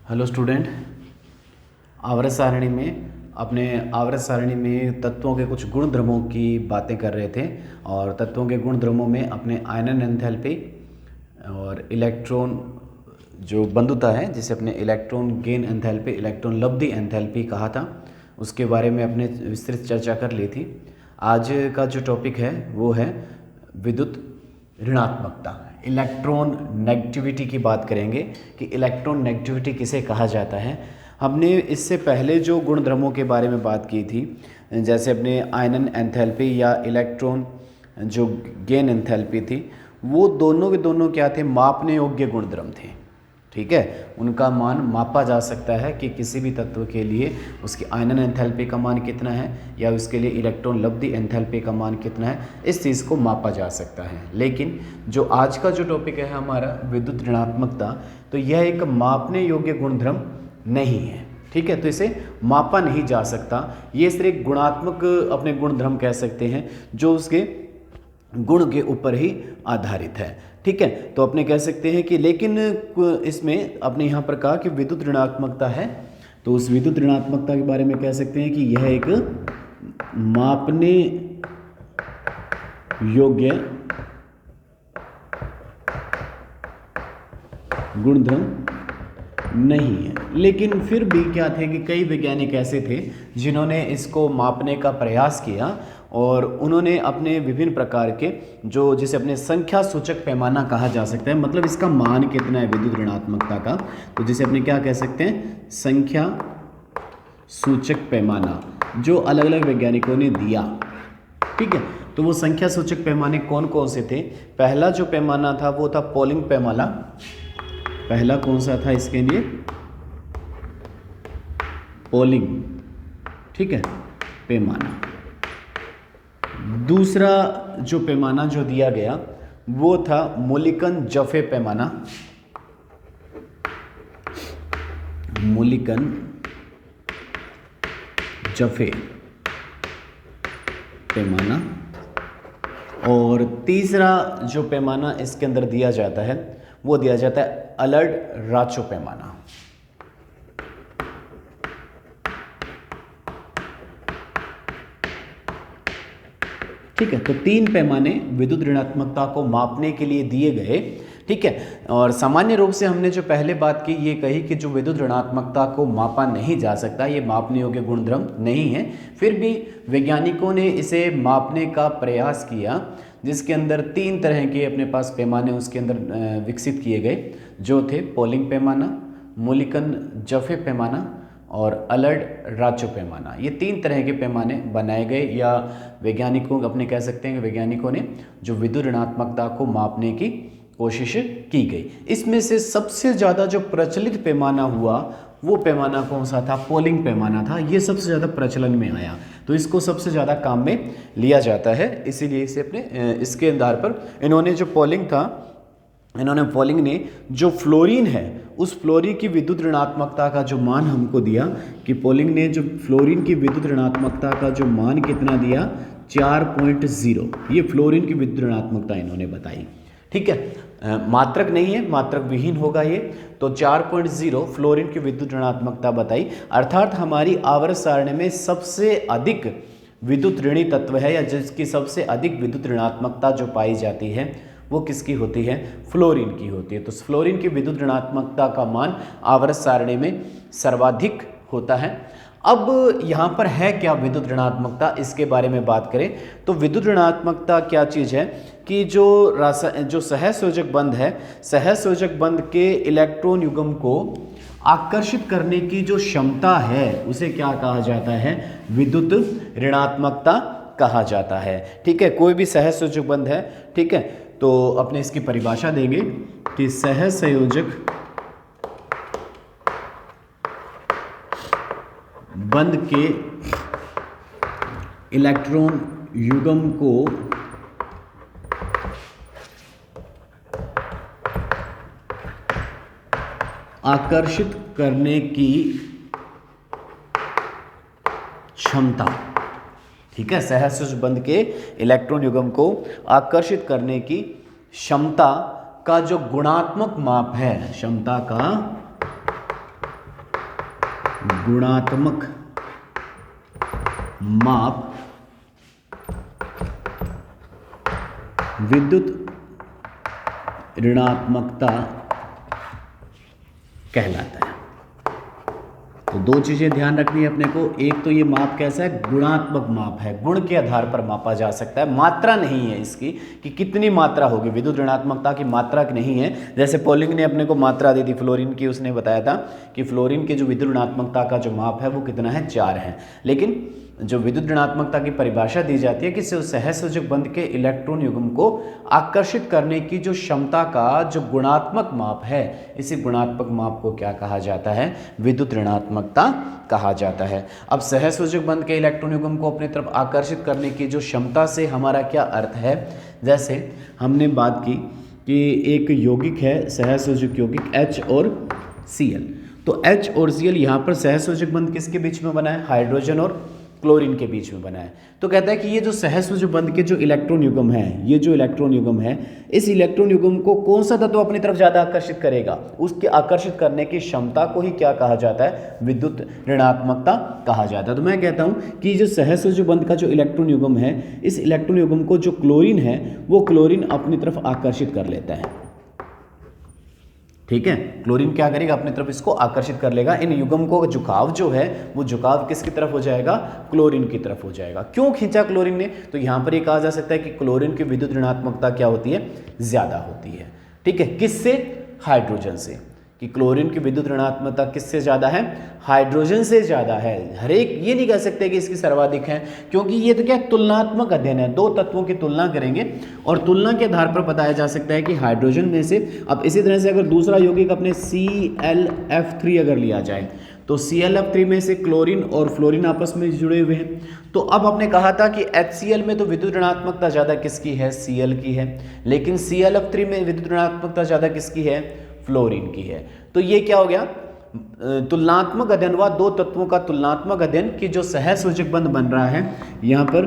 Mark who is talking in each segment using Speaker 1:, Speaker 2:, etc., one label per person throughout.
Speaker 1: Hello student. आवर्त सारणी में तत्वों के कुछ गुण धर्मों की बातें कर रहे थे और तत्वों के गुण धर्मों में अपने आयनन एंथैल्पी और इलेक्ट्रॉन जो बंधुता है जिसे अपने इलेक्ट्रॉन गेन एंथैल्पी, इलेक्ट्रॉन लब्धि एंथैल्पी कहा था, उसके बारे में अपने विस्तृत चर्चा कर ली थी। आज का जो टॉपिक है वो है विद्युत ऋणात्मकता, इलेक्ट्रॉन नेगेटिविटी की बात करेंगे कि इलेक्ट्रॉन नेगेटिविटी किसे कहा जाता है। हमने इससे पहले जो गुणधर्मों के बारे में बात की थी, जैसे अपने आयनन एंथैल्पी या इलेक्ट्रॉन जो गेन एंथैल्पी थी, वो दोनों के दोनों क्या थे, मापने योग्य गुणधर्म थे। ठीक है, उनका मान मापा जा सकता है कि किसी भी तत्व के लिए उसकी आयनन एंथैल्पी का मान कितना है या उसके लिए इलेक्ट्रॉन लब्धि एंथैल्पी का मान कितना है, इस चीज़ को मापा जा सकता है। लेकिन जो आज का जो टॉपिक है हमारा विद्युत ऋणात्मकता, तो यह एक मापने योग्य गुणधर्म नहीं है। ठीक है, तो इसे मापा नहीं जा सकता। ये सिर्फ एक गुणात्मक अपने गुणधर्म कह सकते हैं जो उसके गुण के ऊपर ही आधारित है। ठीक है, तो अपने कह सकते हैं कि लेकिन इसमें अपने यहाँ पर कहा कि विद्युत ऋणात्मकता है, तो उस विद्युत ऋणात्मकता के बारे में कह सकते हैं कि यह एक मापने योग्य गुणधर्म नहीं है। लेकिन फिर भी क्या थे कि कई वैज्ञानिक ऐसे थे जिन्होंने इसको मापने का प्रयास किया और उन्होंने अपने विभिन्न प्रकार के जो जिसे अपने संख्या सूचक पैमाना कहा जा सकता है, मतलब इसका मान कितना है विद्युत ऋणात्मकता का, तो जिसे अपने क्या कह सकते हैं, संख्या सूचक पैमाना, जो अलग अलग वैज्ञानिकों ने दिया। ठीक है, तो वो संख्या सूचक पैमाने कौन कौन से थे। पहला जो पैमाना था वो था पॉलिंग पैमाना। पहला कौन सा था इसके लिए, पॉलिंग, ठीक है, पैमाना। दूसरा जो पैमाना जो दिया गया वो था मुलिकन जफे पैमाना। मुलिकन जफे पैमाना। और तीसरा जो पैमाना इसके अंदर दिया जाता है वो दिया जाता है अलर्ड राचो पैमाना। ठीक है, तो तीन पैमाने विद्युत ऋणात्मकता को मापने के लिए दिए गए। ठीक है, और सामान्य रूप से हमने जो पहले बात की ये कही कि जो विद्युत ऋणात्मकता को मापा नहीं जा सकता, ये मापने योग्य गुणधर्म नहीं है, फिर भी वैज्ञानिकों ने इसे मापने का प्रयास किया, जिसके अंदर तीन तरह के अपने पास पैमाने उसके अंदर विकसित किए गए, जो थे पॉलिंग पैमाना, मुलिकन जफे पैमाना और अलर्ड राचो पैमाना। ये तीन तरह के पैमाने बनाए गए, या वैज्ञानिकों अपने कह सकते हैं कि वैज्ञानिकों ने जो विद्युत ऋणात्मकता को मापने की कोशिश की गई। इसमें से सबसे ज़्यादा जो प्रचलित पैमाना हुआ वो पैमाना कौन सा था, पॉलिंग पैमाना था। ये सबसे ज़्यादा प्रचलन में आया, तो इसको सबसे ज़्यादा काम में लिया जाता है, इसीलिए इसे अपने इसके आधार पर इन्होंने जो पॉलिंग ने जो फ्लोरीन है उस फ्लोरीन की विद्युत ऋणात्मकता का जो मान हमको दिया, कि पॉलिंग ने जो फ्लोरीन की विद्युत ऋणात्मकता का जो मान कितना दिया, 4.0। ये फ्लोरीन की विद्युत ऋणात्मकता इन्होंने बताई। ठीक है, मात्रक नहीं है, मात्रक विहीन होगा ये, तो 4.0 फ्लोरीन की विद्युत ऋणात्मकता बताई। अर्थात हमारी आवर्त सारणी में सबसे अधिक विद्युत ऋणी तत्व है या जिसकी सबसे अधिक विद्युत ऋणात्मकता जो पाई जाती है वो किसकी होती है, फ्लोरीन की होती है। तो फ्लोरीन की विद्युत ऋणात्मकता का मान आवर्त सारणी में सर्वाधिक होता है। अब यहाँ पर है क्या विद्युत ऋणात्मकता, इसके बारे में बात करें तो विद्युत ऋणात्मकता क्या चीज़ है कि जो सहसंयोजक बंध है, सहसंयोजक बंध के इलेक्ट्रॉन युग्म को आकर्षित करने की जो क्षमता है उसे क्या कहा जाता है, विद्युत ऋणात्मकता कहा जाता है। ठीक है, कोई भी सहसंयोजक बंध है, ठीक है, तो अपने इसकी परिभाषा देंगे कि सहसंयोजक बंध के इलेक्ट्रॉन युग्म को आकर्षित करने की क्षमता। ठीक है, सहसंयोजक बंध के इलेक्ट्रॉन युग्म को आकर्षित करने की क्षमता का जो गुणात्मक माप है, क्षमता का गुणात्मक माप विद्युत ऋणात्मकता कहलाता है। तो दो चीजें ध्यान रखनी है अपने को, एक तो ये माप कैसा है, गुणात्मक माप है, गुण के आधार पर मापा जा सकता है, मात्रा नहीं है इसकी कि कितनी मात्रा होगी, विद्युत ऋणात्मकता की मात्रा नहीं है। जैसे पॉलिंग ने अपने को मात्रा दी थी फ्लोरीन की, उसने बताया था कि फ्लोरीन की जो विद्युत ऋणात्मकता का जो माप है वो कितना है, 4 है। लेकिन जो विद्युत ऋणात्मकता की परिभाषा दी जाती है कि सहसंयोजक बंध के इलेक्ट्रॉन युग्म को आकर्षित करने की जो क्षमता का जो गुणात्मक माप है, इसी गुणात्मक माप को क्या कहा जाता है, विद्युत ऋणात्मकता कहा जाता है। अब सहसंयोजक बंध के इलेक्ट्रॉन युग्म को अपनी तरफ आकर्षित करने की जो क्षमता से हमारा क्या अर्थ है, जैसे हमने बात की कि एक यौगिक है सहसंयोजक यौगिक H और Cl, तो H और Cl यहाँ पर सहसंयोजक बंध किसके बीच में बना है, हाइड्रोजन और क्लोरीन के बीच में बना है। तो कहता है कि ये जो सहसंयोजक बंध के जो इलेक्ट्रॉन युग्म है, ये जो इलेक्ट्रॉन युग्म है, इस इलेक्ट्रॉन युग्म को कौन सा तत्व अपनी तरफ ज़्यादा आकर्षित करेगा, उसके आकर्षित करने की क्षमता को ही क्या कहा जाता है, विद्युत ऋणात्मकता कहा जाता है। तो मैं कहता हूँ कि जो सहसंयोजक बंध का जो इलेक्ट्रॉन युग्म है, इस इलेक्ट्रॉन युग्म को जो क्लोरीन है वो क्लोरीन अपनी तरफ आकर्षित कर लेता है। ठीक है, क्लोरीन क्या करेगा, अपनी तरफ इसको आकर्षित कर लेगा। इन युग्म को झुकाव जो है वो झुकाव किसकी तरफ हो जाएगा, क्लोरीन की तरफ हो जाएगा। क्यों खींचा क्लोरीन ने, तो यहां पर ये कहा जा सकता है कि क्लोरीन की विद्युत ऋणात्मकता क्या होती है, ज्यादा होती है। ठीक है, किससे, हाइड्रोजन से, कि क्लोरीन की विद्युत ऋणात्मकता किससे ज्यादा है, हाइड्रोजन से ज्यादा है। हर एक ये नहीं कह सकते कि इसकी सर्वाधिक है, क्योंकि ये तो क्या तुलनात्मक अध्ययन है, दो तत्वों की तुलना करेंगे और तुलना के आधार पर बताया जा सकता है कि हाइड्रोजन में से, अब इसी तरह से अगर दूसरा यौगिक अपने ClF3 अगर लिया जाए, तो ClF3 में से क्लोरीन और फ्लोरीन आपस में जुड़े हुए हैं। तो अब आपने कहा था कि HCl में तो विद्युत ऋणात्मकता ज्यादा किसकी है, Cl की है, लेकिन ClF3 में विद्युत ऋणात्मकता ज्यादा किसकी है, फ्लोरीन की है। तो ये क्या हो गया, तुलनात्मक अध्ययन हुआ, दो तत्वों का तुलनात्मक अध्ययन कि जो सहसंयोजक बंध बन रहा है, यहाँ पर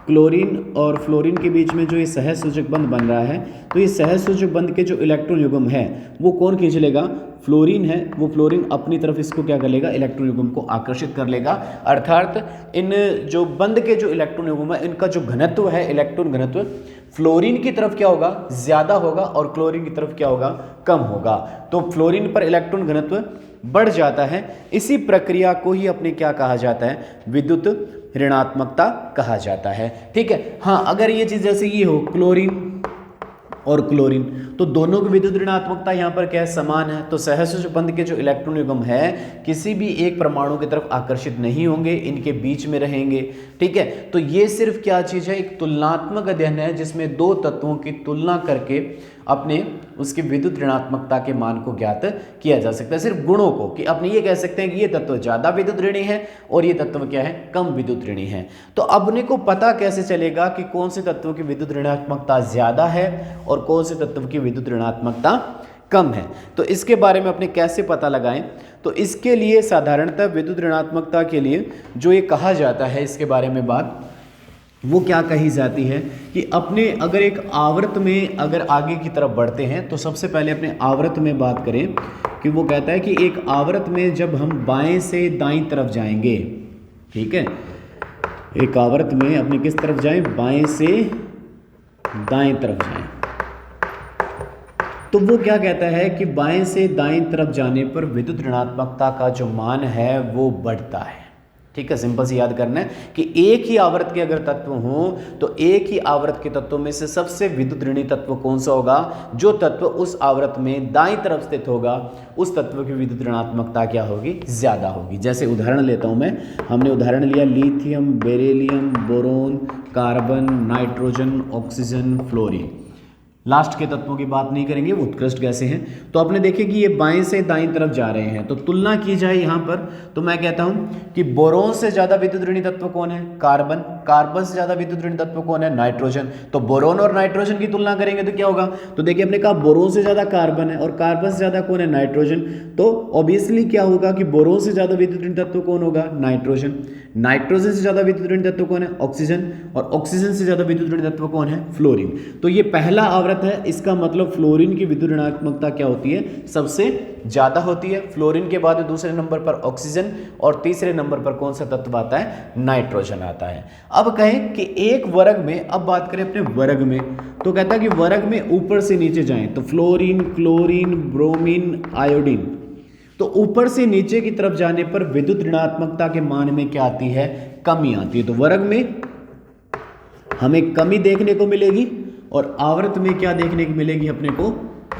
Speaker 1: क्लोरीन और फ्लोरीन के बीच में जो ये सहसंयोजक बंध बन रहा है, तो ये सहसंयोजक बंध के जो इलेक्ट्रॉन युग्म है वो कौन खींच लेगा, फ्लोरीन है, वो फ्लोरीन अपनी तरफ इसको क्या कर लेगा, इलेक्ट्रॉन युग्म को आकर्षित कर लेगा। अर्थात इन जो बंध के जो इलेक्ट्रॉन युग्म है, इनका जो घनत्व है, इलेक्ट्रॉन घनत्व फ्लोरीन की तरफ क्या होगा, ज्यादा होगा और क्लोरीन की तरफ क्या होगा, कम होगा। तो फ्लोरीन पर इलेक्ट्रॉन घनत्व बढ़ जाता है। इसी प्रक्रिया को ही अपने क्या कहा जाता है, विद्युत ऋणात्मकता कहा जाता है। ठीक है, हाँ, अगर ये चीज जैसे ये हो, क्लोरीन और क्लोरीन, तो दोनों की विद्युत ऋणात्मकता यहाँ पर क्या है, समान है। तो सहसंयोजक बंध के जो इलेक्ट्रॉन युग्म है किसी भी एक परमाणु की तरफ आकर्षित नहीं होंगे, इनके बीच में रहेंगे। ठीक है, तो ये सिर्फ क्या चीज है, एक तुलनात्मक अध्ययन है जिसमें दो तत्वों की तुलना करके अपने उसकी विद्युत ऋणात्मकता के मान को ज्ञात किया जा सकता है, सिर्फ गुणों को, कि अपने ये कह सकते हैं कि ये तत्व ज्यादा विद्युत ऋणी है और ये तत्व क्या है, कम विद्युत ऋणी है। तो अपने को पता कैसे चलेगा कि कौन से तत्व की विद्युत ऋणात्मकता ज्यादा है और कौन से तत्व की विद्युत ऋणात्मकता कम है, तो इसके बारे में अपने कैसे पता लगाएं। तो इसके लिए साधारणतः विद्युत ऋणात्मकता के लिए जो ये कहा जाता है, इसके बारे में बात वो क्या कही जाती है कि अपने अगर एक आवर्त में अगर आगे की तरफ बढ़ते हैं, तो सबसे पहले अपने आवर्त में बात करें कि वो कहता है कि एक आवर्त में जब हम बाएं से दाईं तरफ जाएंगे, ठीक है, एक आवर्त में अपने किस तरफ जाएं, बाएं से दाएं तरफ जाएं, तो वो क्या कहता है कि बाएं से दाएं तरफ जाने पर विद्युत ऋणात्मकता का जो मान है वो बढ़ता है। ठीक है, सिंपल से याद करना है कि एक ही आवर्त के अगर तत्व हो तो एक ही आवर्त के तत्वों में से सबसे विद्युत ऋणी तत्व कौन सा होगा, जो तत्व उस आवर्त में दाईं तरफ स्थित होगा उस तत्व की विद्युत ऋणात्मकता क्या होगी, ज्यादा होगी। जैसे उदाहरण लेता हूं मैं, हमने उदाहरण लिया lithium, beryllium, boron, carbon, nitrogen, oxygen, fluorine. Last के तत्वों की बात नहीं करेंगे, वो उत्कृष्ट गैसें हैं। तो आपने देखे कि ये बाएं से दाईं तरफ जा रहे हैं, तो तुलना की जाए यहाँ पर, तो मैं कहता हूँ कि बोरोन से ज्यादा विद्युत ऋणी तत्व कौन है, कार्बन, कार्बन से ज्यादा विद्युत ऋणी तत्व कौन है, नाइट्रोजन। तो बोरोन और नाइट्रोजन की तुलना करेंगे तो क्या होगा, तो देखिए हमने कहा बोरोन से ज्यादा कार्बन है और कार्बन से ज्यादा कौन है, नाइट्रोजन। तो ऑब्वियसली क्या होगा कि बोरोन से ज्यादा विद्युत ऋणी तत्व कौन होगा, नाइट्रोजन। नाइट्रोजन से ज्यादा विद्युत ऋणी तत्व कौन है, ऑक्सीजन, और ऑक्सीजन से ज्यादा विद्युत ऋणी तत्व कौन है, फ्लोरीन। तो ये पहला आवर्त बात है, इसका मतलब फ्लोरीन की विद्युत ऋणात्मकता क्या होती है, सबसे ज़्यादा होती है। फ्लोरीन के बाद दूसरे नंबर पर ऑक्सीजन और तीसरे नंबर पर कौन सा तत्व आता है, नाइट्रोजन आता है। अब कहें कि एक वर्ग में, अब बात करें अपने वर्ग में, तो कहता है कि वर्ग में ऊपर से नीचे जाएं तो फ्लोरीन, क्लोरीन, ब्रोमीन, आयोडीन, तो ऊपर से नीचे की तरफ जाने पर विद्युत ऋणात्मकता के मान में क्या आती है, कमी आती है। तो वर्ग में हमें कमी देखने को मिलेगी और आवर्त में क्या देखने को मिलेगी, अपने को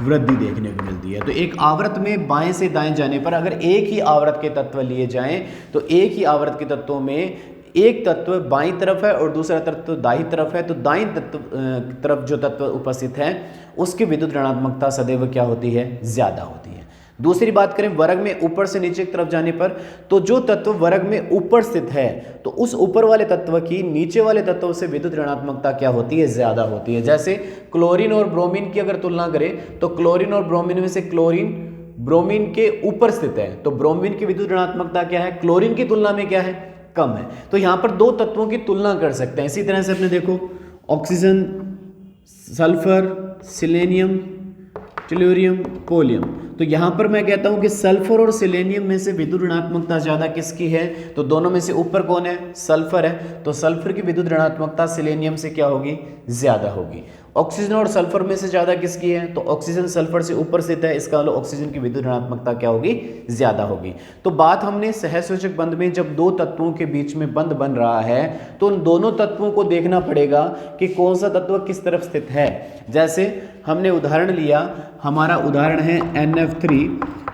Speaker 1: वृद्धि देखने को मिलती है। तो एक आवर्त में बाएं से दाएं जाने पर अगर एक ही आवर्त के तत्व लिए जाएं तो एक ही आवर्त के तत्वों में एक तत्व बाईं तरफ है और दूसरा तत्व दाईं तरफ है, तो दाईं तरफ जो तत्व उपस्थित है उसकी विद्युत ऋणात्मकता सदैव क्या होती है, ज्यादा होती है। दूसरी बात करें वर्ग में ऊपर से नीचे की तरफ जाने पर, तो जो तत्व वर्ग में ऊपर स्थित है तो उस ऊपर वाले तत्व की नीचे वाले तत्वों से विद्युत ऋणात्मकता क्या होती है, ज्यादा होती है। जैसे क्लोरीन और ब्रोमीन की अगर तुलना करें तो क्लोरीन और ब्रोमीन में से क्लोरीन ब्रोमीन के ऊपर स्थित है, तो ब्रोमीन की विद्युत ऋणात्मकता क्या है, क्लोरीन की तुलना में क्या है, कम है। तो यहां पर दो तत्वों की तुलना कर सकते हैं। इसी तरह से अपने देखो ऑक्सीजन, सल्फर, सिलेनियम, टेलुरियम, कोलियम, तो यहां पर मैं कहता हूं कि सल्फर और सिलेनियम में से विद्युत ऋणात्मकता ज्यादा किसकी है, तो दोनों में से ऊपर कौन है, सल्फर है, तो सल्फर की विद्युत ऋणात्मकता सिलेनियम से क्या होगी, ज्यादा होगी। ऑक्सीजन और सल्फर में से ज्यादा किसकी है, तो ऑक्सीजन सल्फर से ऊपर स्थित है, इसका मतलब ऑक्सीजन की विद्युत ऋणात्मकता क्या होगी, ज्यादा होगी। तो बात हमने सहसंयोजक बंध में जब दो तत्वों के बीच में बंध बन रहा है तो उन दोनों तत्वों को देखना पड़ेगा कि कौन सा तत्व किस तरफ स्थित है। जैसे हमने उदाहरण लिया, हमारा उदाहरण है NF3,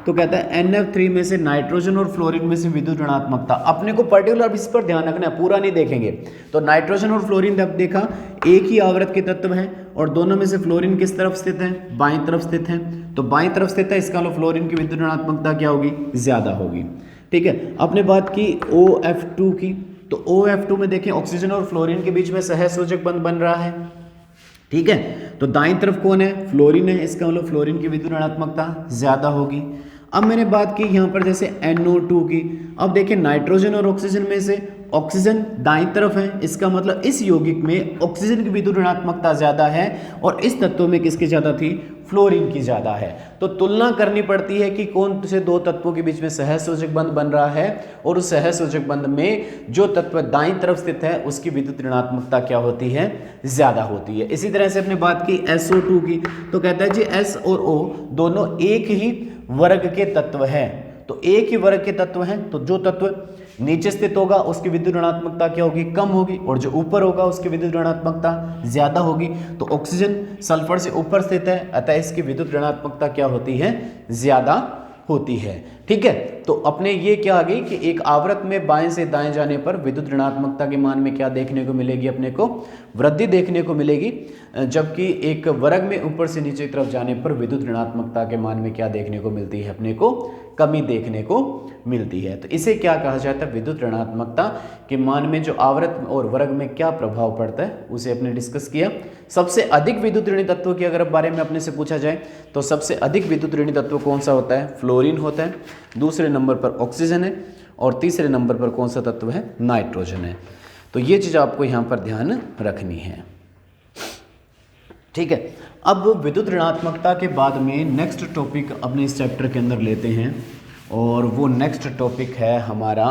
Speaker 1: तो कहता है NF3 में से नाइट्रोजन और फ्लोरीन में से विद्युत ऋणात्मकता, अपने को पर्टिकुलर इस पर ध्यान रखना है, पूरा नहीं देखेंगे। तो नाइट्रोजन और फ्लोरीन अब देखा एक ही आवर्त के तत्व हैं और दोनों में से फ्लोरीन किस तरफ स्थित है, बाईं तरफ स्थित है, तो बाईं तरफ स्थित है, इसका मतलब फ्लोरीन की विद्युत ऋणात्मकता क्या होगी, ज्यादा होगी। ठीक है, आपने बात की OF2 की, तो OF2 में देखें ऑक्सीजन और फ्लोरीन के बीच में सहसंयोजक बंध बन रहा है। ठीक है, तो दाईं तरफ कौन है, फ्लोरीन है, इसका मतलब फ्लोरीन की विद्युत ऋणात्मकता ज्यादा होगी। अब मैंने बात की यहाँ पर जैसे NO2 की, अब देखिए नाइट्रोजन और ऑक्सीजन में से ऑक्सीजन दाईं तरफ है, इसका मतलब इस यौगिक में ऑक्सीजन की विद्युत ऋणात्मकता ज्यादा है और इस तत्व में किसकी ज्यादा थी, फ्लोरीन की ज्यादा है। तो तुलना करनी पड़ती है कि कौन से दो तत्वों के बीच में सहसंयोजक बंध बन रहा है और उस सहसंयोजक बंध में जो तत्व दाईं तरफ स्थित है उसकी विद्युत ऋणात्मकता क्या होती है, ज्यादा होती है। इसी तरह से अपने बात की SO2 की, तो कहता है जी S और O दोनों एक ही वर्ग के तत्व हैं, तो एक ही वर्ग के तत्व हैं, तो जो तत्व नीचे स्थित होगा उसकी विद्युत ऋणात्मकता क्या होगी, कम होगी, और जो ऊपर होगा उसकी विद्युत ऋणात्मकता ज्यादा होगी। तो ऑक्सीजन सल्फर से ऊपर स्थित है, अतः इसकी विद्युत ऋणात्मकता क्या होती है, ज्यादा होती है। ठीक है, तो अपने ये क्या आ गई कि एक आवर्त में बाएं से दाएं जाने पर विद्युत ऋणात्मकता के मान में क्या देखने को मिलेगी, अपने को वृद्धि देखने को मिलेगी, जबकि एक वर्ग में ऊपर से नीचे की तरफ जाने पर विद्युत ऋणात्मकता के मान में क्या देखने को मिलती है, अपने को कमी देखने को मिलती है। तो इसे क्या कहा जाता है, विद्युत ऋणात्मकता के मान में जो आवर्त और वर्ग में क्या प्रभाव पड़ता है उसे अपने डिस्कस किया। सबसे अधिक विद्युत ऋणी तत्व के अगर बारे में अपने से पूछा जाए तो सबसे अधिक विद्युत ऋणी तत्व कौन सा होता है, फ्लोरीन होता है, दूसरे नंबर पर ऑक्सीजन है और तीसरे नंबर पर कौन सा तत्व है, नाइट्रोजन है। तो ये चीज आपको यहां पर ध्यान रखनी है। ठीक है, अब विद्युत ऋणात्मकता के बाद में नेक्स्ट टॉपिक अपने इस चैप्टर के अंदर लेते हैं और वो नेक्स्ट टॉपिक है हमारा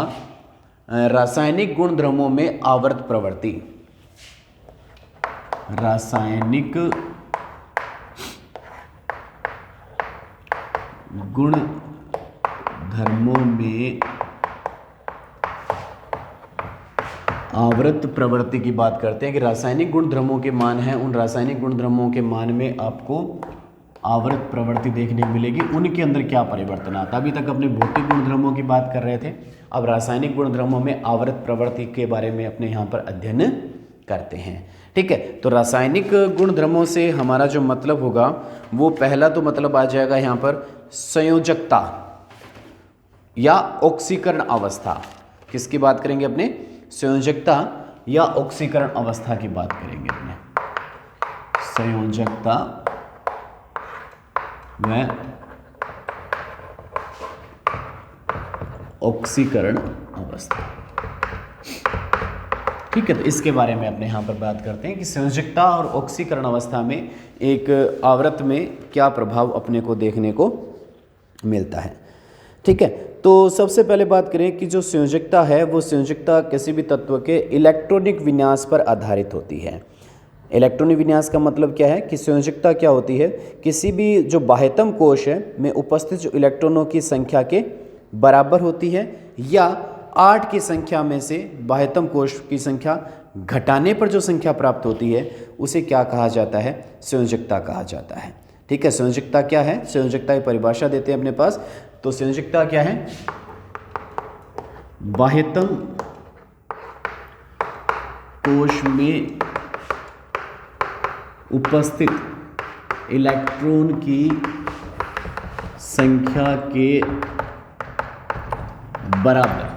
Speaker 1: रासायनिक गुणधर्मों में आवर्त प्रवृत्ति। रासायनिक गुणधर्मों में आवर्त प्रवृत्ति की बात करते हैं कि रासायनिक गुणधर्मों के मान हैं, उन रासायनिक गुणधर्मों के मान में आपको आवर्त प्रवृत्ति देखने को मिलेगी, उनके अंदर क्या परिवर्तन आता है। अभी तक अपने भौतिक गुणधर्मों की बात कर रहे थे, अब रासायनिक गुणधर्मों में आवर्त प्रवृत्ति के बारे में अपने यहाँ पर अध्ययन करते हैं। ठीक है, तो रासायनिक गुणधर्मों से हमारा जो मतलब होगा वो पहला तो मतलब आ जाएगा यहाँ पर संयोजकता या ऑक्सीकरण अवस्था। किसकी बात करेंगे अपने, संयोजकता या ऑक्सीकरण अवस्था की बात करेंगे अपने, संयोजकता व ऑक्सीकरण अवस्था। ठीक है, तो इसके बारे में अपने यहाँ पर बात करते हैं कि संयोजकता और ऑक्सीकरण अवस्था में एक आवर्त में क्या प्रभाव अपने को देखने को मिलता है। ठीक है, तो सबसे पहले बात करें कि जो संयोजकता है वो संयोजकता किसी भी तत्व के इलेक्ट्रॉनिक विन्यास पर आधारित होती है। इलेक्ट्रॉनिक विन्यास का मतलब क्या है कि संयोजकता क्या होती है, किसी भी जो बाह्यतम कोश है में उपस्थित जो इलेक्ट्रॉनों की संख्या के बराबर होती है या 8 की संख्या में से बाह्यतम कोश की संख्या घटाने पर जो संख्या प्राप्त होती है उसे क्या कहा जाता है, संयोजकता कहा जाता है। ठीक है, संयोजकता क्या है, संयोजकता की परिभाषा देते हैं अपने पास। तो संयोजकता क्या है, बाह्यतम कोश में उपस्थित इलेक्ट्रॉन की संख्या के बराबर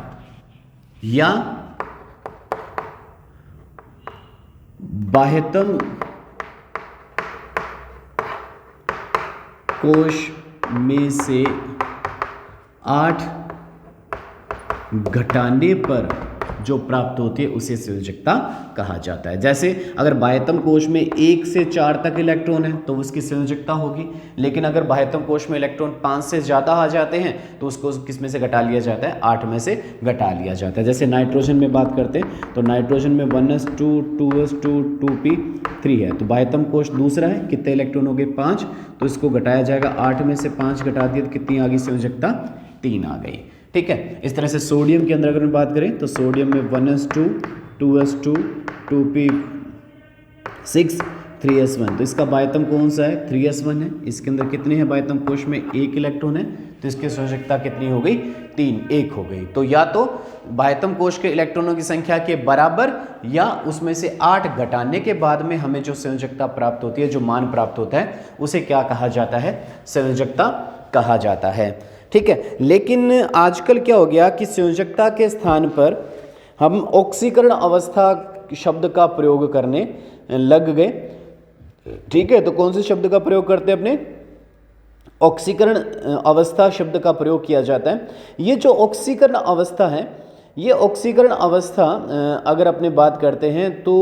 Speaker 1: या बाह्यतम कोश में से 8 घटाने पर जो प्राप्त होती है उसे संयोजकता कहा जाता है। जैसे अगर बाह्यतम कोश में 1 से 4 तक इलेक्ट्रॉन है तो उसकी संयोजकता होगी, लेकिन अगर बाह्यतम कोश में इलेक्ट्रॉन 5 से ज़्यादा आ जाते हैं तो उसको किस में से घटा लिया जाता है, 8 में से घटा लिया जाता है। जैसे नाइट्रोजन में बात करते हैं तो नाइट्रोजन में 1s2 2s2 2p3 है, तो बाह्यतम कोश दूसरा है, कितने इलेक्ट्रॉन हो गए, 5, तो इसको घटाया जाएगा, 8 में से 5 घटा दिया तो कितनी आ गई संयोजकता, 3 आ गई। ठीक है, इस तरह से सोडियम के अंदर अगर हम बात करें तो सोडियम में 1s2 2s2 2p6 3s1, तो इसका बाह्यतम कौन सा है, 3s1 है। इसके अंदर कितने हैं, बाह्यतम कोश में 1 इलेक्ट्रॉन है, तो इसकी संयोजकता कितनी हो गई, 3, 1 हो गई। तो या तो बाह्यतम कोश के इलेक्ट्रॉनों की संख्या के बराबर या उसमें से 8 घटाने के बाद में हमें जो संयोजकता प्राप्त होती है, जो मान प्राप्त होता है, उसे क्या कहा जाता है, संयोजकता कहा जाता है। ठीक है, लेकिन आजकल क्या हो गया कि संयोजकता के स्थान पर हम ऑक्सीकरण अवस्था शब्द का प्रयोग करने लग गए। ठीक है, तो कौन से शब्द का प्रयोग करते हैं, अपने ऑक्सीकरण अवस्था शब्द का प्रयोग किया जाता है। ये जो ऑक्सीकरण अवस्था है, ये ऑक्सीकरण अवस्था अगर अपने बात करते हैं तो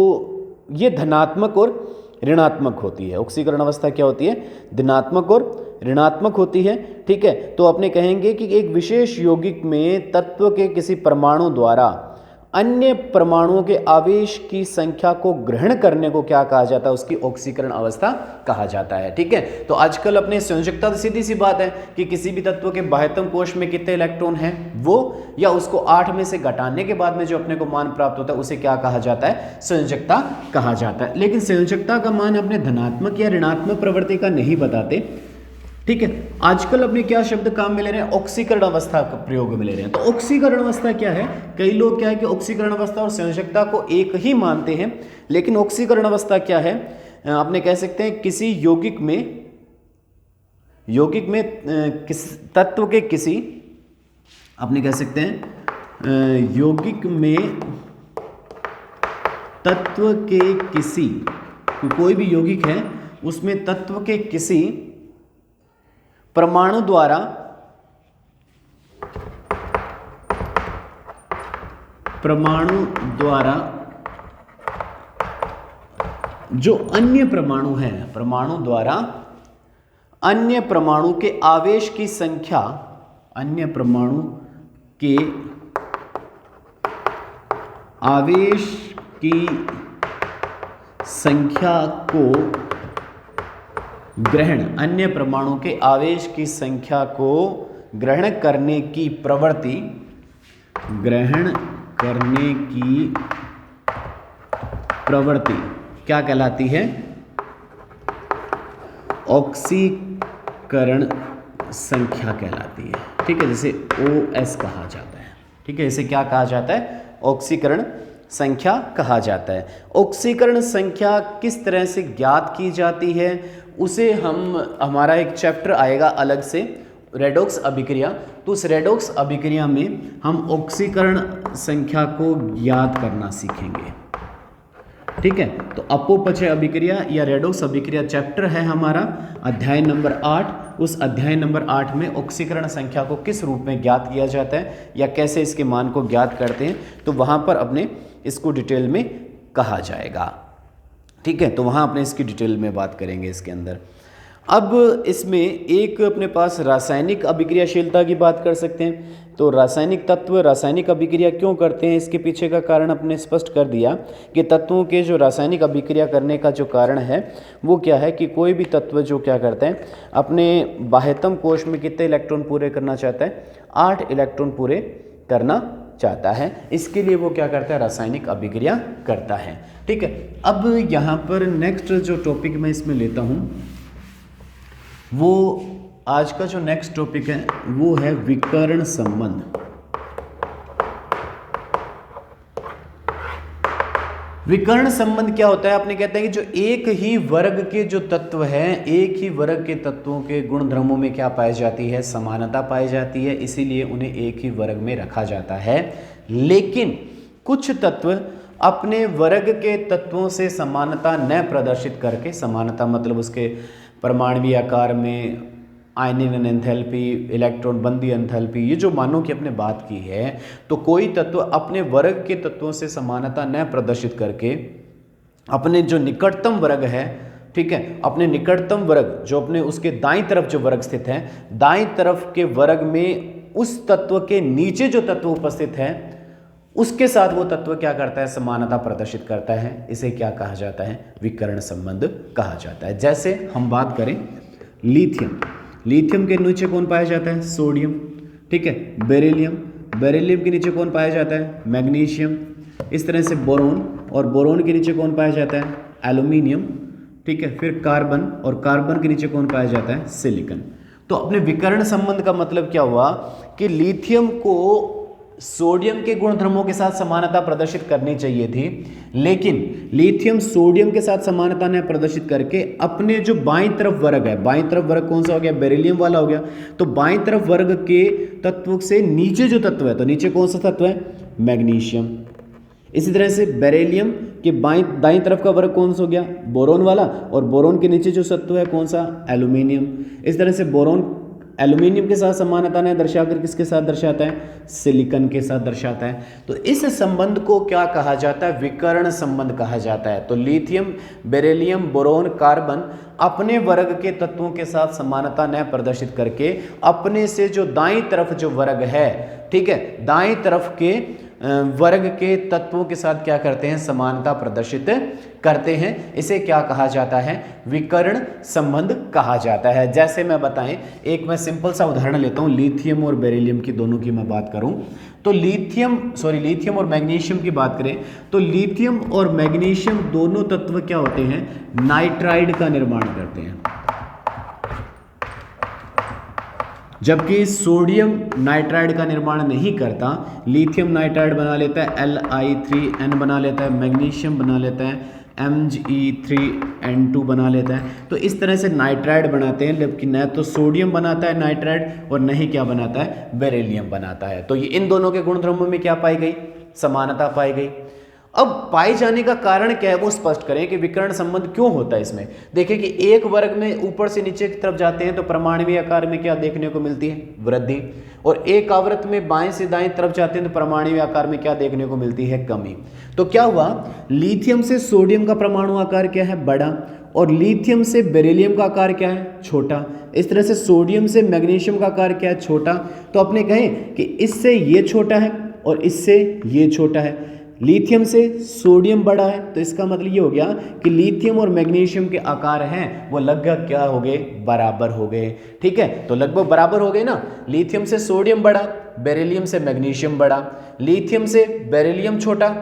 Speaker 1: ये धनात्मक और ऋणात्मक होती है। ऑक्सीकरण अवस्था क्या होती है, धनात्मक और ऋणात्मक होती है। ठीक है, तो अपने कहेंगे कि एक विशेष यौगिक में तत्व के किसी परमाणु द्वारा अन्य परमाणुओं के आवेश की संख्या को ग्रहण करने को क्या कहा जाता है, उसकी ऑक्सीकरण अवस्था कहा जाता है। ठीक है, तो आजकल अपने संयोजकता तो सीधी सी बात है कि किसी भी तत्व के बाह्यतम कोश में कितने इलेक्ट्रॉन हैं वो, या उसको 8 में से घटाने के बाद में जो अपने को मान प्राप्त होता है उसे क्या कहा जाता है, संयोजकता कहा जाता है। लेकिन संयोजकता का मान अपने धनात्मक या ऋणात्मक प्रवृत्ति का नहीं बताते। ठीक है, आजकल अपने क्या शब्द काम में ले रहे हैं, ऑक्सीकरण अवस्था का प्रयोग में ले रहे हैं। तो ऑक्सीकरण अवस्था क्या है, कई लोग क्या है कि ऑक्सीकरण अवस्था और संयोजकता को एक ही मानते हैं, लेकिन ऑक्सीकरण अवस्था क्या है, आपने कह सकते हैं किसी यौगिक में किस तत्व के किसी, आपने कह सकते हैं यौगिक में तत्व के किसी, कोई भी यौगिक है उसमें तत्व के किसी परमाणु द्वारा जो अन्य परमाणु है, परमाणु द्वारा अन्य परमाणु के आवेश की संख्या, अन्य परमाणु के आवेश की संख्या को ग्रहण, अन्य परमाणु के आवेश की संख्या को ग्रहण करने की प्रवृत्ति, ग्रहण करने की प्रवृत्ति क्या कहलाती है, ऑक्सीकरण संख्या कहलाती है। ठीक है, जैसे OS कहा जाता है। ठीक है, इसे क्या कहा जाता है, ऑक्सीकरण संख्या कहा जाता है। ऑक्सीकरण संख्या किस तरह से ज्ञात की जाती है उसे हमारा एक चैप्टर आएगा अलग से, रेडॉक्स अभिक्रिया। तो उस रेडॉक्स अभिक्रिया में हम ऑक्सीकरण संख्या को ज्ञात करना सीखेंगे। ठीक है, तो अपोपचय अभिक्रिया या रेडॉक्स अभिक्रिया चैप्टर है हमारा अध्याय नंबर 8। उस अध्याय नंबर 8 में ऑक्सीकरण संख्या को किस रूप में ज्ञात किया जाता है या कैसे इसके मान को ज्ञात करते हैं, तो वहाँ पर अपने इसको डिटेल में कहा जाएगा। ठीक है, तो वहाँ अपने इसकी डिटेल में बात करेंगे इसके अंदर। अब इसमें एक अपने पास रासायनिक अभिक्रियाशीलता की बात कर सकते हैं। तो रासायनिक तत्व रासायनिक अभिक्रिया क्यों करते हैं, इसके पीछे का कारण अपने स्पष्ट कर दिया कि तत्वों के जो रासायनिक अभिक्रिया करने का जो कारण है वो क्या है कि कोई भी तत्व जो क्या करते हैं अपने बाह्यतम कोश में कितने इलेक्ट्रॉन पूरे करना चाहता है, 8 इलेक्ट्रॉन पूरे करना चाहता है। इसके लिए वो क्या करता है, रासायनिक अभिक्रिया करता है। ठीक है, अब यहाँ पर नेक्स्ट जो टॉपिक मैं इसमें लेता हूँ वो आज का जो नेक्स्ट टॉपिक है वो है विकर्ण संबंध। विकर्ण संबंध क्या होता है, आपने कहते हैं कि जो एक ही वर्ग के जो तत्व हैं, एक ही वर्ग के तत्वों के गुण धर्मों में क्या पाई जाती है, समानता पाई जाती है, इसीलिए उन्हें एक ही वर्ग में रखा जाता है। लेकिन कुछ तत्व अपने वर्ग के तत्वों से समानता न प्रदर्शित करके, समानता मतलब उसके परमाणु आकार में, आयनीय एंथैल्पी, इलेक्ट्रॉन बंदी एंथैल्पी, ये जो मानो कि अपने बात की है, तो कोई तत्व अपने वर्ग के तत्वों से समानता न प्रदर्शित करके अपने जो निकटतम वर्ग है, ठीक है, अपने निकटतम वर्ग जो अपने उसके दाईं तरफ जो वर्ग स्थित है, दाईं तरफ के वर्ग में उस तत्व के नीचे जो तत्व उपस्थित है उसके साथ वो तत्व क्या करता है, समानता प्रदर्शित करता है। इसे क्या कहा जाता है, विकर्ण संबंध कहा जाता है। जैसे हम बात करें लिथियम, लिथियम के नीचे कौन पाया जाता है, सोडियम। ठीक है, बेरिलियम, बेरिलियम के नीचे कौन पाया जाता है, मैग्नीशियम। इस तरह से बोरोन, और बोरोन के नीचे कौन पाया जाता है, एल्यूमिनियम। ठीक है, फिर कार्बन, और कार्बन के नीचे कौन पाया जाता है, सिलिकॉन। तो अपने विकर्ण संबंध का मतलब क्या हुआ कि लिथियम को सोडियम के गुणधर्मों के साथ समानता प्रदर्शित करनी चाहिए थी, लेकिन लिथियम सोडियम के साथ समानता ने प्रदर्शित करके अपने जो बाईं तरफ वर्ग है, बाईं तरफ वर्ग कौन सा हो गया, बेरिलियम वाला हो गया, तो बाईं तरफ वर्ग के तत्व से नीचे जो तत्व है, तो नीचे कौन सा तत्व है, मैग्नीशियम। इसी तरह से बेरिलियम के दाईं तरफ का वर्ग कौन सा हो गया, बोरोन वाला, और बोरोन के नीचे जो तत्व है कौन सा, एल्यूमिनियम। इस तरह से बोरोन एल्यूमिनियम के साथ समानता ने दर्शाकर किसके साथ दर्शाता है, सिलिकॉन के साथ दर्शाता है। तो इस संबंध को क्या कहा जाता है, विकर्ण संबंध कहा जाता है। तो लिथियम, बेरिलियम, बोरोन, कार्बन अपने वर्ग के तत्वों के साथ समानता न प्रदर्शित करके अपने से जो दाईं तरफ जो वर्ग है, ठीक है, दाईं तरफ के वर्ग के तत्वों के साथ क्या करते हैं, समानता प्रदर्शित करते हैं। इसे क्या कहा जाता है, विकर्ण संबंध कहा जाता है। जैसे मैं बताएं, एक मैं सिंपल सा उदाहरण लेता हूं, लिथियम और बेरिलियम की दोनों की मैं बात करूं तो लिथियम और मैग्नीशियम की बात करें तो लिथियम और मैग्नीशियम दोनों तत्व क्या होते हैं, नाइट्राइड का निर्माण करते हैं, जबकि सोडियम नाइट्राइड का निर्माण नहीं करता। लिथियम नाइट्राइड बना लेता है Li3n बना लेता है, मैग्नीशियम बना लेता है Mge3n2 बना लेता है। तो इस तरह से नाइट्राइड बनाते हैं, लेकिन न तो सोडियम बनाता है नाइट्राइड और न ही क्या बनाता है, बेरिलियम बनाता है। तो ये इन दोनों के गुणधर्मों में क्या पाई गई, समानता पाई गई। अब पाए जाने का कारण क्या है वो स्पष्ट करें कि विकर्ण संबंध क्यों होता है। इसमें देखिए कि एक वर्ग में ऊपर से नीचे की तरफ जाते हैं तो परमाणु आकार में क्या देखने को मिलती है, वृद्धि, और एक आवृत में बाएं से दाएं तरफ जाते हैं तो परमाणु आकार में क्या देखने को मिलती है, कमी। तो क्या हुआ, लिथियम से सोडियम का परमाणु आकार क्या है, बड़ा, और लिथियम से बेरिलियम का आकार क्या है, छोटा। इस तरह से सोडियम से मैग्नीशियम का आकार क्या है, छोटा। तो आपने कहें कि इससे ये छोटा है और इससे ये छोटा है, लिथियम से सोडियम बड़ा है, तो इसका मतलब ये हो गया कि लिथियम और मैग्नीशियम के आकार हैं वो लगभग क्या हो गए, बराबर हो गए। ठीक है, तो लगभग बराबर हो गए ना, लिथियम से सोडियम बड़ा, बेरिलियम से मैग्नीशियम बड़ा, लिथियम से बेरिलियम छोटा,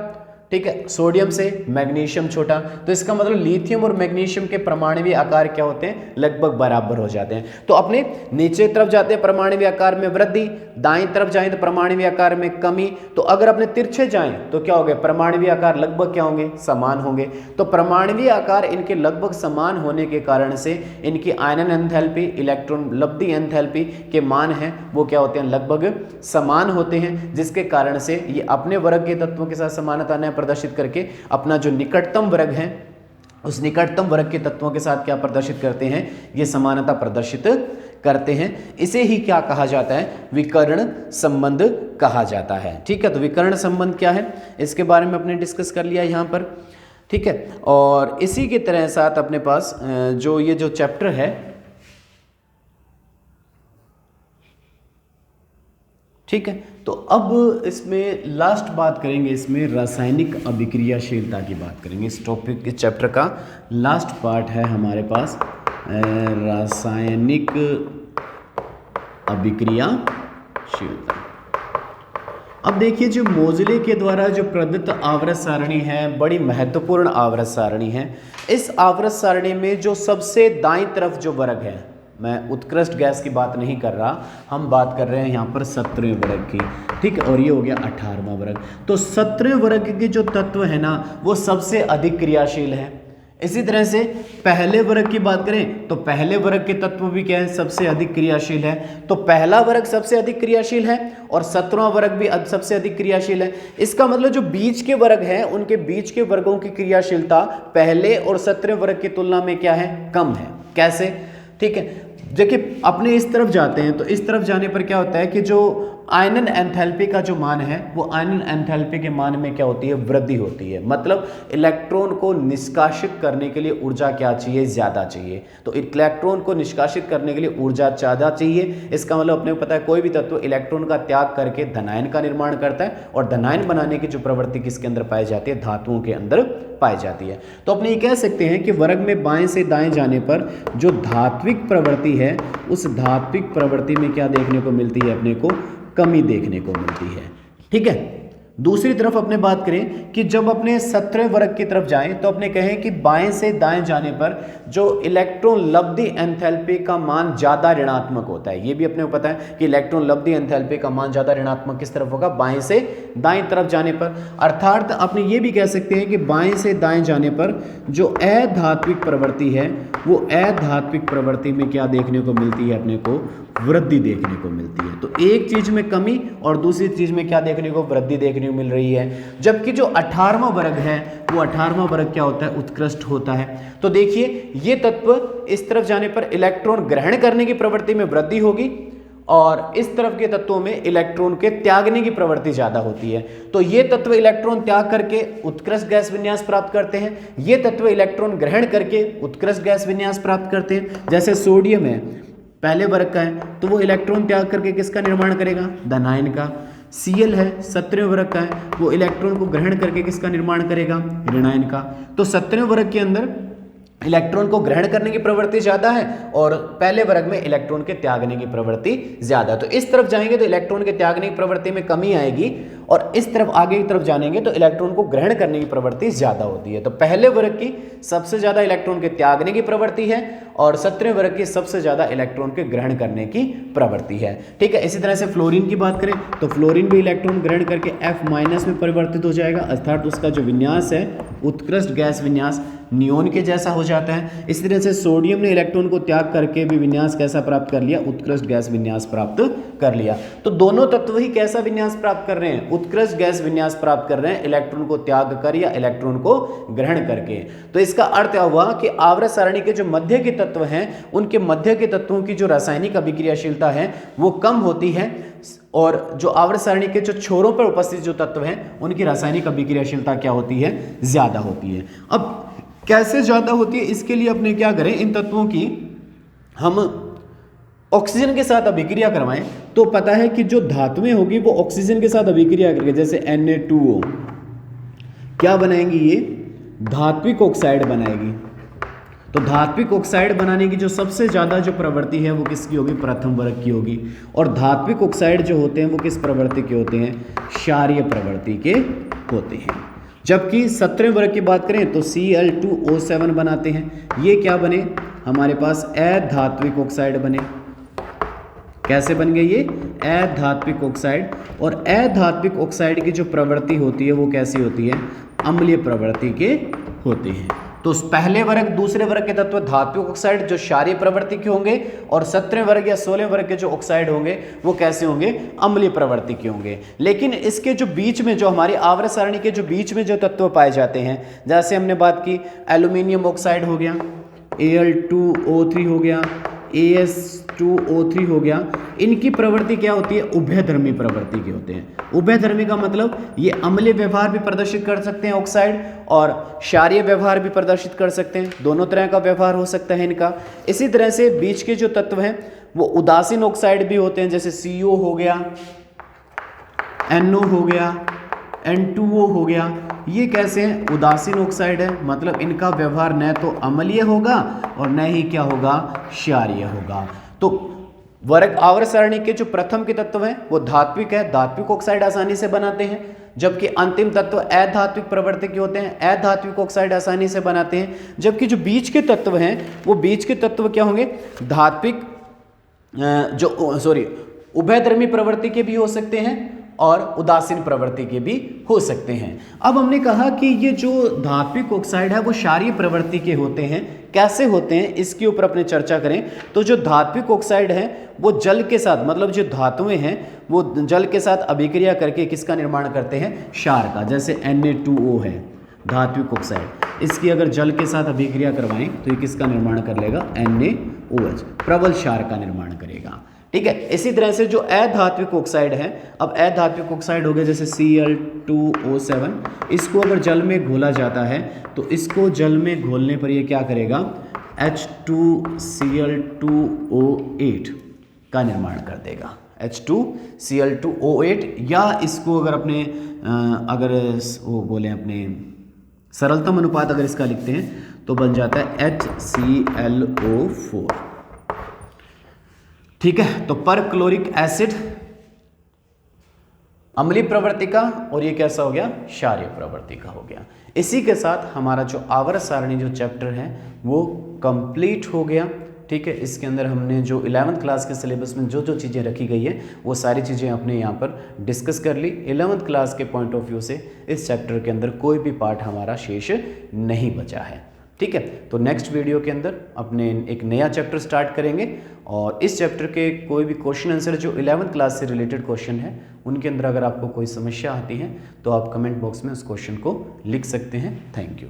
Speaker 1: ठीक है, सोडियम से मैग्नीशियम छोटा। तो इसका मतलब लिथियम और मैग्नीशियम के परमाणु आकार क्या होते हैं, लगभग बराबर हो जाते हैं। तो अपने नीचे तरफ जाते हैं परमाणु आकार में वृद्धि, दाईं तरफ जाएं तो परमाणु आकार में कमी। तो अगर अपने तिरछे जाएं तो क्या होंगे, परमाणु आकार लगभग क्या होंगे, समान होंगे। तो परमाणु आकार इनके लगभग समान होने के कारण से इनकी आयनन एंथैल्पी, इलेक्ट्रॉन लब्धि एंथैल्पी के मान हैं वो क्या होते हैं, लगभग समान होते हैं, जिसके कारण से ये अपने वर्ग के तत्वों के साथ समानता न प्रदर्शित करके अपना जो निकटतम वर्ग है उस निकटतम वर्ग के तत्वों के साथ क्या प्रदर्शित करते हैं, ये समानता प्रदर्शित करते हैं। इसे ही क्या कहा जाता है, विकर्ण संबंध कहा जाता है। ठीक है, तो विकर्ण संबंध क्या है, इसके बारे में अपने डिस्कस कर लिया यहाँ पर। ठीक है, और इसी के तरह साथ अपने पास जो ये जो चैप्टर है, ठीक है, तो अब इसमें लास्ट बात करेंगे, इसमें रासायनिक अभिक्रियाशीलता की बात करेंगे। इस टॉपिक इस चैप्टर का लास्ट पार्ट है हमारे पास रासायनिक अभिक्रियाशीलता। अब देखिए, जो मोजले के द्वारा जो प्रदत्त आवर्त सारणी है, बड़ी महत्वपूर्ण आवर्त सारणी है। इस आवर्त सारणी में जो सबसे दाईं तरफ जो वर्ग है, मैं उत्कृष्ट गैस की बात नहीं कर रहा, हम बात कर रहे हैं यहाँ पर 17वें वर्ग की। ठीक है, और ये हो गया 18वां वर्ग। तो 17वें वर्ग के जो तत्व है ना, वो सबसे अधिक क्रियाशील है। इसी तरह से पहले वर्ग की बात करें तो पहले वर्ग के तत्व भी क्या है, सबसे अधिक क्रियाशील है। तो पहला वर्ग सबसे अधिक क्रियाशील है और 17वां वर्ग भी सबसे अधिक क्रियाशील है। इसका मतलब जो बीच के वर्ग हैं, उनके बीच के वर्गों की क्रियाशीलता पहले और 17वें वर्ग की तुलना में क्या है, कम है। कैसे? ठीक है, देखिए अपने इस तरफ जाते हैं तो इस तरफ जाने पर क्या होता है कि जो आयनन एंथैल्पी का जो मान है, वो आयनन एंथैल्पी के मान में क्या होती है, वृद्धि होती है। मतलब इलेक्ट्रॉन को निष्कासित करने के लिए ऊर्जा क्या चाहिए, ज़्यादा चाहिए। तो इलेक्ट्रॉन को निष्कासित करने के लिए ऊर्जा ज़्यादा चाहिए। इसका मतलब अपने को पता है, कोई भी तत्व इलेक्ट्रॉन का त्याग करके धनायन का निर्माण करता है, और धनायन बनाने की जो प्रवृत्ति किसके अंदर पाई जाती है, धातुओं के अंदर पाई जाती है। तो अपने ये कह सकते हैं कि वर्ग में बाएं से दाएं जाने पर जो धात्विक प्रवृत्ति है, उस धात्विक प्रवृत्ति में क्या देखने को मिलती है, अपने को कमी देखने को मिलती है। ठीक है, दूसरी तरफ अपने बात करें कि जब अपने 17वें वर्ग की तरफ जाएं तो अपने कहें कि बाएं से दाएं जाने पर जो इलेक्ट्रॉन लब्धि एंथैल्पी का मान ज़्यादा ऋणात्मक होता है। ये भी अपने को पता है कि इलेक्ट्रॉन लब्धि एंथैल्पी का मान ज़्यादा ऋणात्मक किस तरफ होगा, बाएं से दाएं तरफ जाने पर। अर्थात अपने ये भी कह सकते हैं कि बाएं से दाएं जाने पर जो अधात्विक प्रवृत्ति है, वो अधात्विक प्रवृत्ति में क्या देखने को मिलती है, अपने को वृद्धि देखने को मिलती है। तो एक चीज में कमी और दूसरी चीज में क्या देखने को, वृद्धि देखने को मिल रही है। जबकि जो 18वां वर्ग है, वो 18वां वर्ग क्या होता है, उत्कृष्ट होता है। तो देखिए, ये तत्व इस तरफ जाने पर इलेक्ट्रॉन ग्रहण करने की प्रवृत्ति में वृद्धि होगी, और इस तरफ के तत्वों में इलेक्ट्रॉन के त्यागने की प्रवृत्ति ज्यादा होती है। तो ये तत्व इलेक्ट्रॉन त्याग करके उत्कृष्ट गैस विन्यास प्राप्त करते हैं, ये तत्व इलेक्ट्रॉन ग्रहण करके उत्कृष्ट गैस विन्यास प्राप्त करते हैं। जैसे सोडियम है, पहले वर्ग का है, तो वो इलेक्ट्रॉन त्याग करके किसका निर्माण करेगा, धनायन का। Cl है, 17वें वर्ग का है, वो इलेक्ट्रॉन को ग्रहण करके किसका निर्माण करेगा, ऋणायन का। तो 17वें वर्ग के अंदर इलेक्ट्रॉन को ग्रहण करने की प्रवृत्ति ज्यादा है और पहले वर्ग में इलेक्ट्रॉन के त्यागने की प्रवृत्ति ज्यादा। तो इस तरफ जाएंगे तो इलेक्ट्रॉन के त्यागने की प्रवृत्ति में कमी आएगी, और इस तरफ आगे की तरफ जाएंगे तो इलेक्ट्रॉन को ग्रहण करने की प्रवृत्ति ज्यादा होती है। तो पहले वर्ग की सबसे ज्यादा इलेक्ट्रॉन के त्यागने की प्रवृत्ति है, और 17वें वर्ग की सबसे ज्यादा इलेक्ट्रॉन के ग्रहण करने की प्रवृत्ति है। ठीक है, इसी तरह से फ्लोरीन की बात करें तो फ्लोरीन भी इलेक्ट्रॉन ग्रहण करके F- में परिवर्तित हो जाएगा, अर्थात उसका जो विन्यास है, उत्कृष्ट गैस विन्यास नियोन के जैसा हो जाता है। इसी तरह से सोडियम ने इलेक्ट्रॉन को त्याग करके भी विन्यास कैसा प्राप्त कर लिया, उत्कृष्ट गैस विन्यास प्राप्त कर लिया। तो दोनों तत्व ही कैसा विन्यास प्राप्त कर रहे हैं, उत्कृष्ट गैस विन्यास प्राप्त कर रहे हैं, इलेक्ट्रॉन को त्याग कर या इलेक्ट्रॉन को ग्रहण करके। तो इसका अर्थ क्या हुआ कि आवर्त सारणी के जो मध्य के तत्व हैं, उनके मध्य के तत्वों की जो रासायनिक अभिक्रियाशीलता है वो कम होती है, और जो आवर्त सारणी के जो छोरों पर उपस्थित जो तत्व हैं, उनकी रासायनिक अभिक्रियाशीलता क्या होती है, ज्यादा होती है। अब कैसे ज्यादा होती है, इसके लिए अपने क्या करें, इन तत्वों की हम ऑक्सीजन के साथ अभिक्रिया करवाएं तो पता है कि जो धातुएं होगी वो ऑक्सीजन के साथ अभिक्रिया करके, जैसे Na2O क्या बनाएंगी, ये धात्विक ऑक्साइड बनाएगी। तो धात्विक ऑक्साइड बनाने की जो सबसे ज्यादा जो प्रवृत्ति है वो किसकी होगी, प्रथम वर्ग की होगी। और धात्विक ऑक्साइड जो होते हैं वो किस प्रवृत्ति के होते हैं, क्षारीय प्रवृत्ति के होते हैं। जबकि 17वें वर्ग की बात करें तो Cl2O7 बनाते हैं। ये क्या बने, हमारे पास अधात्विक ऑक्साइड बने। कैसे बन गए ये, अधात्विक ऑक्साइड। और अधात्विक ऑक्साइड की जो प्रवृत्ति होती है वो कैसी होती है, अम्लीय प्रवृत्ति के होते हैं। तो पहले वर्ग दूसरे वर्ग के तत्व धात्विक ऑक्साइड जो क्षारीय प्रवृत्ति के होंगे, और 17वें वर्ग या 16वें वर्ग के जो ऑक्साइड होंगे वो कैसे होंगे, अम्लीय प्रवृत्ति के होंगे। लेकिन इसके जो बीच में, जो हमारी आवर्त सारणी के जो बीच में जो तत्व पाए जाते हैं, जैसे हमने बात की एल्यूमिनियम ऑक्साइड हो गया, Al2O3 हो गया, As2O3 हो गया, इनकी प्रवृत्ति क्या होती है, उभयधर्मी प्रवृत्ति के होते हैं। उभयधर्मी का मतलब ये अम्लीय व्यवहार भी प्रदर्शित कर सकते हैं ऑक्साइड, और क्षारीय व्यवहार भी प्रदर्शित कर सकते हैं, दोनों तरह का व्यवहार हो सकता है इनका। इसी तरह से बीच के जो तत्व हैं वो उदासीन ऑक्साइड भी होते हैं, जैसे CO हो गया, NO हो गया, N2O हो गया। ये कैसे हैं, उदासीन ऑक्साइड है, मतलब इनका व्यवहार न तो अम्लीय होगा और न ही क्या होगा, क्षारीय होगा। तो वर्ग आवर्त सारणी के जो प्रथम के तत्व हैं वो धात्विक है, धात्विक ऑक्साइड आसानी से बनाते हैं, जबकि अंतिम तत्व अधात्विक प्रवृत्ति के होते हैं, अधात्विक ऑक्साइड आसानी से बनाते हैं। जबकि जो बीच के तत्व हैं वो बीच के तत्व क्या होंगे, धात्विक उभयधर्मी प्रवृत्ति के भी हो सकते हैं और उदासीन प्रवृत्ति के भी हो सकते हैं। अब हमने कहा कि ये जो धात्विक ऑक्साइड है वो क्षारीय प्रवृत्ति के होते हैं। कैसे होते हैं इसके ऊपर अपने चर्चा करें तो जो धात्विक ऑक्साइड है वो जल के साथ, मतलब जो धातुएं हैं वो जल के साथ अभिक्रिया करके किसका निर्माण करते हैं, क्षार का। जैसे Na2O है धात्विक ऑक्साइड, इसकी अगर जल के साथ अभिक्रिया करवाएं तो ये किसका निर्माण कर लेगा, NaOH, प्रबल क्षार का निर्माण करेगा। ठीक है। इसी तरह से जो अधात्विक ऑक्साइड है, अब अधात्विक ऑक्साइड हो गया जैसे Cl2O7, इसको अगर जल में घोला जाता है तो इसको जल में घोलने पर ये क्या करेगा, H2Cl2O8 का निर्माण कर देगा, H2Cl2O8। या इसको अगर अपने अगर वो बोले अपने सरलतम अनुपात अगर इसका लिखते हैं तो बन जाता है HClO4। ठीक है। तो पर क्लोरिक एसिड अम्लीय प्रवृत्ति का, और ये कैसा हो गया, क्षारीय प्रवृत्ति का हो गया। इसी के साथ हमारा जो आवर्त सारणी जो चैप्टर है वो कंप्लीट हो गया। ठीक है। इसके अंदर हमने जो 11th क्लास के सिलेबस में जो जो चीज़ें रखी गई है वो सारी चीज़ें अपने यहाँ पर डिस्कस कर ली। 11th क्लास के पॉइंट ऑफ व्यू से इस चैप्टर के अंदर कोई भी पार्ट हमारा शेष नहीं बचा है। ठीक है। तो नेक्स्ट वीडियो के अंदर अपने एक नया चैप्टर स्टार्ट करेंगे, और इस चैप्टर के कोई भी क्वेश्चन आंसर जो 11th क्लास से रिलेटेड क्वेश्चन है उनके अंदर अगर आपको कोई समस्या आती है तो आप कमेंट बॉक्स में उस क्वेश्चन को लिख सकते हैं। Thank you.